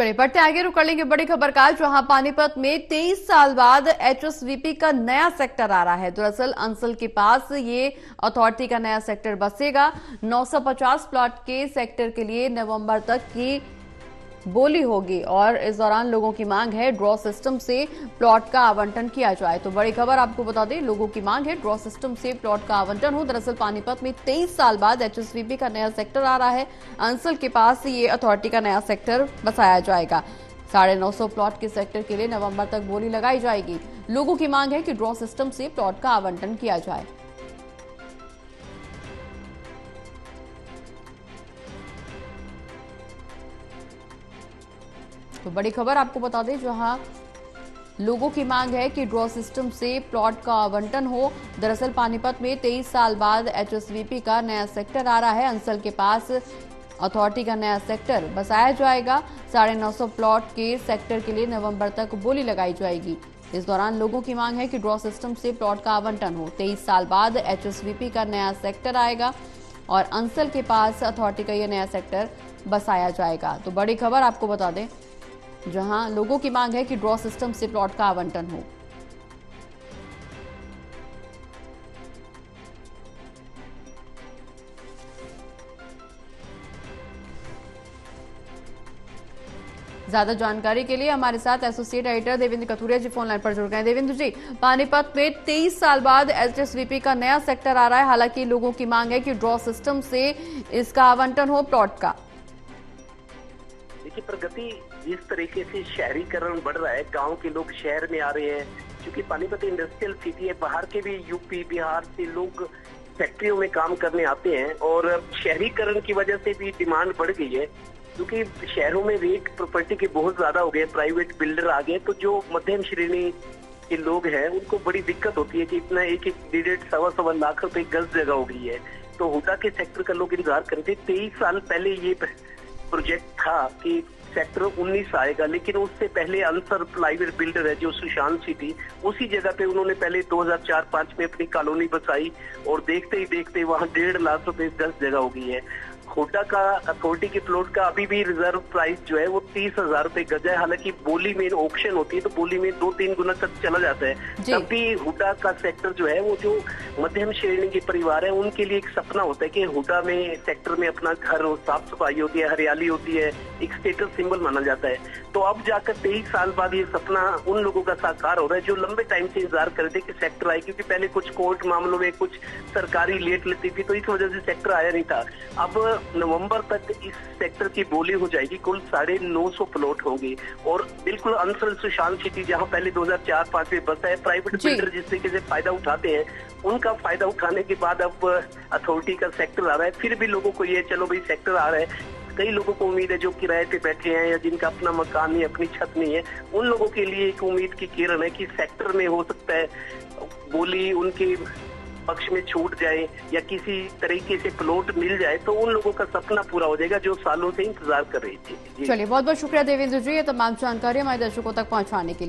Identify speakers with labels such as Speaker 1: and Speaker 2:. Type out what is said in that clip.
Speaker 1: चलिए बढ़ते आगे, रुक कर लेंगे बड़ी खबर का, जहां पानीपत में 23 साल बाद एचएसवीपी का नया सेक्टर आ रहा है। दरअसल अंसल के पास ये अथॉरिटी का नया सेक्टर बसेगा। 950 प्लॉट के सेक्टर के लिए नवंबर तक की बोली होगी और इस दौरान लोगों की मांग है ड्रॉ सिस्टम से प्लॉट का आवंटन किया जाए। तो बड़ी खबर आपको बता दें, लोगों की मांग है ड्रॉ सिस्टम से प्लॉट का आवंटन हो। दरअसल पानीपत में 23 साल बाद एचएसवीपी का नया सेक्टर आ रहा है। अंसल के पास ये अथॉरिटी का नया सेक्टर बसाया जाएगा। 950 प्लॉट के सेक्टर के लिए नवंबर तक बोली लगाई जाएगी। लोगों की मांग है कि ड्रॉ सिस्टम से प्लॉट का आवंटन किया जाए। तो बड़ी खबर आपको बता दें, जहां लोगों की मांग है कि ड्रॉ सिस्टम से प्लॉट का आवंटन हो। दरअसल पानीपत में 23 साल बाद एचएसवीपी का नया सेक्टर आ रहा है। अंसल के पास अथॉरिटी का नया सेक्टर बसाया जाएगा। 950 प्लॉट के सेक्टर के लिए नवंबर तक बोली लगाई जाएगी। इस दौरान लोगों की मांग है कि ड्रॉ सिस्टम से प्लॉट का आवंटन हो। 23 साल बाद एचएसवीपी का नया सेक्टर आएगा और अंसल के पास अथॉरिटी का यह नया सेक्टर बसाया जाएगा। तो बड़ी खबर आपको बता दें, जहां लोगों की मांग है कि ड्रॉ सिस्टम से प्लॉट का आवंटन हो। ज्यादा जानकारी के लिए हमारे साथ एसोसिएट एडिटर देवेंद्र कथुरिया जी फोन लाइन पर जुड़ गए। देवेंद्र जी, पानीपत में 23 साल बाद एचएसवीपी का नया सेक्टर आ रहा है। हालांकि लोगों की मांग है कि ड्रॉ सिस्टम से इसका आवंटन हो प्लॉट का।
Speaker 2: देखिए, प्रगति जिस तरीके से शहरीकरण बढ़ रहा है, गांव के लोग शहर में आ रहे हैं, क्योंकि पानीपत इंडस्ट्रियल सिटी है, बाहर के भी यूपी बिहार से लोग फैक्ट्रियों में काम करने आते हैं और शहरीकरण की वजह से भी डिमांड बढ़ गई है। क्योंकि शहरों में रेट प्रॉपर्टी के बहुत ज्यादा हो गए, प्राइवेट बिल्डर आ गए, तो जो मध्यम श्रेणी के लोग हैं उनको बड़ी दिक्कत होती है कि इतना एक 1.5-1.25 लाख रुपए गज जगह हो गई है। तो हुडा के सेक्टर का लोग इंतजार कर रहे थे। 23 साल पहले ये प्रोजेक्ट था कि सेक्टर 19 आएगा, लेकिन उससे पहले अंसर प्राइवेट बिल्डर है जो सुशांत सिटी, उसी जगह पे उन्होंने पहले 2004-05 में अपनी कॉलोनी बसाई और देखते ही देखते वहां 1.5 लाख रुपए 10 जगह हो गई है। हुडा का अथॉरिटी के प्लॉट का अभी भी रिजर्व प्राइस जो है वो 30,000 रुपए गज है। हालांकि बोली में ऑक्शन होती है तो बोली में 2-3 गुना तक चला जाता है। तब भी हुडा का सेक्टर जो है वो जो मध्यम श्रेणी के परिवार है उनके लिए एक सपना होता है कि हुडा में सेक्टर में अपना घर हो, साफ सफाई होती है, हरियाली होती है, एक स्टेटस सिंबल माना जाता है। तो अब जाकर 23 साल बाद ये सपना उन लोगों का साकार हो रहा है जो लंबे टाइम से इंतजार कर रहे थे कि सेक्टर आए, क्योंकि पहले कुछ कोर्ट मामलों में कुछ सरकारी लेट लेती थी, तो इस वजह से सेक्टर आया नहीं था। अब नवंबर तक इस सेक्टर की बोली हो जाएगी। कुल 950 प्लॉट होंगे और बिल्कुल अंसल सुशांत सिटी जहां पहले 2004-05 में बसा है, प्राइवेट बिल्डर जिस तरीके से फायदा उठाते हैं, उनका फायदा उठाने के बाद अब अथॉरिटी का सेक्टर आ रहा है। फिर भी लोगों को ये चलो भाई सेक्टर आ रहा है, कई लोगों को उम्मीद है जो किराए पे बैठे हैं या जिनका अपना मकान नहीं, अपनी छत नहीं है, उन लोगों के लिए एक उम्मीद की किरण है कि सेक्टर में हो सकता है बोली उनके पक्ष में छूट जाए या किसी तरीके से प्लॉट मिल जाए, तो उन लोगों का सपना पूरा हो जाएगा जो सालों से इंतजार कर रही थी।
Speaker 1: चलिए, बहुत बहुत शुक्रिया देवेंद्र जी, ये तमाम जानकारी हमारे दर्शकों तक पहुंचाने के लिए।